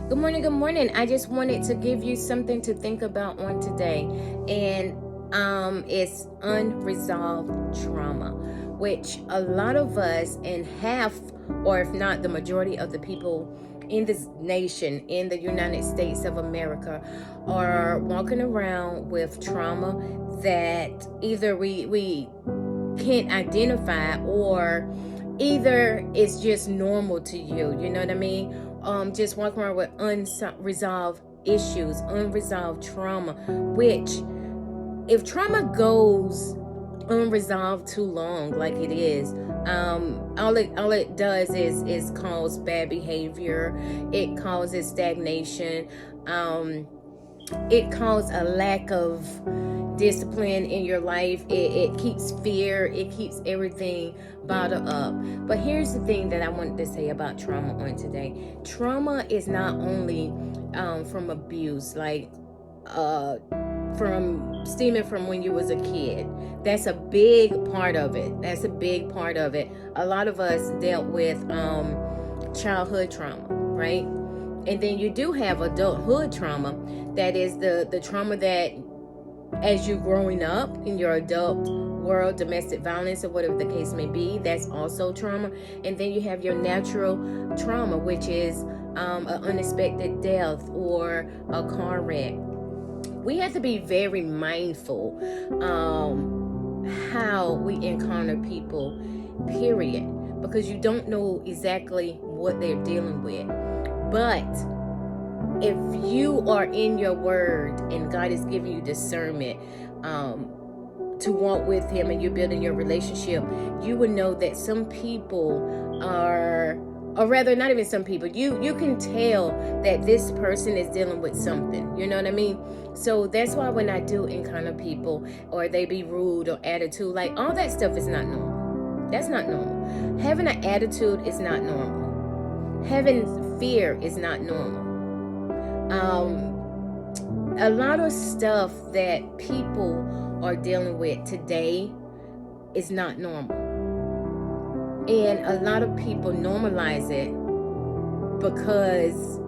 Good morning, good morning. I just wanted to give you something to think about on today. And it's unresolved trauma, which a lot of us, and half, or if not the majority of the people in this nation, in the United States of America, are walking around with trauma that either we can't identify, or either it's just normal to you. You know what I mean? Just walking around with unresolved issues, unresolved trauma, which, if trauma goes unresolved too long, like it is, all it does is cause bad behavior. It causes stagnation. It causes a lack of discipline in your life. It keeps fear. It keeps everything bottled up. But here's the thing that I wanted to say about trauma on today. Trauma is not only from abuse, like from stemming from when you was a kid. That's a big part of it. A lot of us dealt with childhood trauma, right? And then you do have adulthood trauma. That is the trauma that, as you growing up in your adult world, domestic violence or whatever the case may be, that's also trauma. And then you have your natural trauma, which is an unexpected death or a car wreck. We have to be very mindful how we encounter people, period, because you don't know exactly what they're dealing with. But if you are in your word and God is giving you discernment to walk with him, and you're building your relationship, you will know that some people are, or rather not even some people, you can tell that this person is dealing with something. You know what I mean? So that's why when I do encounter people, or they be rude or attitude, like, all that stuff is not normal. That's not normal. Having an attitude is not normal. Having fear is not normal. A lot of stuff that people are dealing with today is not normal. And a lot of people normalize it because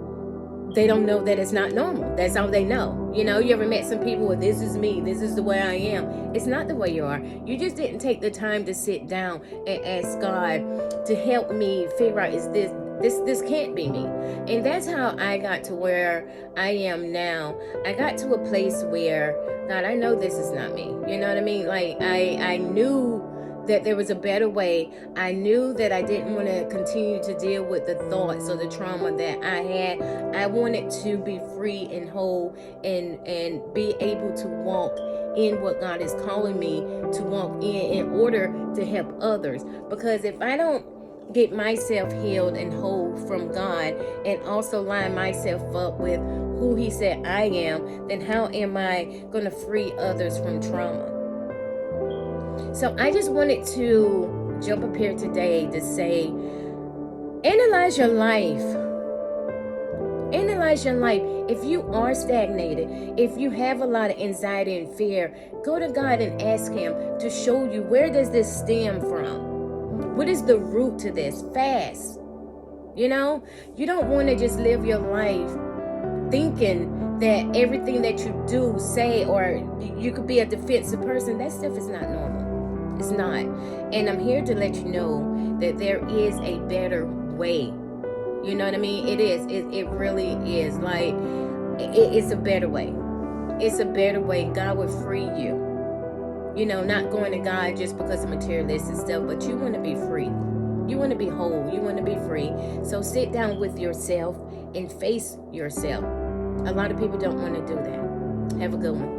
they don't know that it's not normal. That's all they know. You know, you ever met some people with, this is me, this is the way I am. It's not the way you are. You just didn't take the time to sit down and ask God to help me figure out, is this can't be me. And that's how I got to where I am now. I got to a place where, God, I know this is not me. You know what I mean? Like, I knew that there was a better way. I knew that I didn't want to continue to deal with the thoughts or the trauma that I had. I wanted to be free and whole, and be able to walk in what God is calling me to walk in order to help others. Because if I don't get myself healed and whole from God, and also line myself up with who he said I am, then how am I going to free others from trauma? So I just wanted to jump up here today to say, analyze your life. Analyze your life. If you are stagnated, if you have a lot of anxiety and fear, go to God and ask him to show you, where does this stem from? What is the root to this? Fast. You know, you don't want to just live your life thinking that everything that you do, say, or you could be a defensive person. That stuff is not normal. It's not. And I'm here to let you know that there is a better way. You know what I mean? It is. It really is. Like, it's a better way. It's a better way. God will free you. You know, not going to God just because of materialistic stuff, but you want to be free. You want to be whole. You want to be free. So sit down with yourself and face yourself. A lot of people don't want to do that. Have a good one.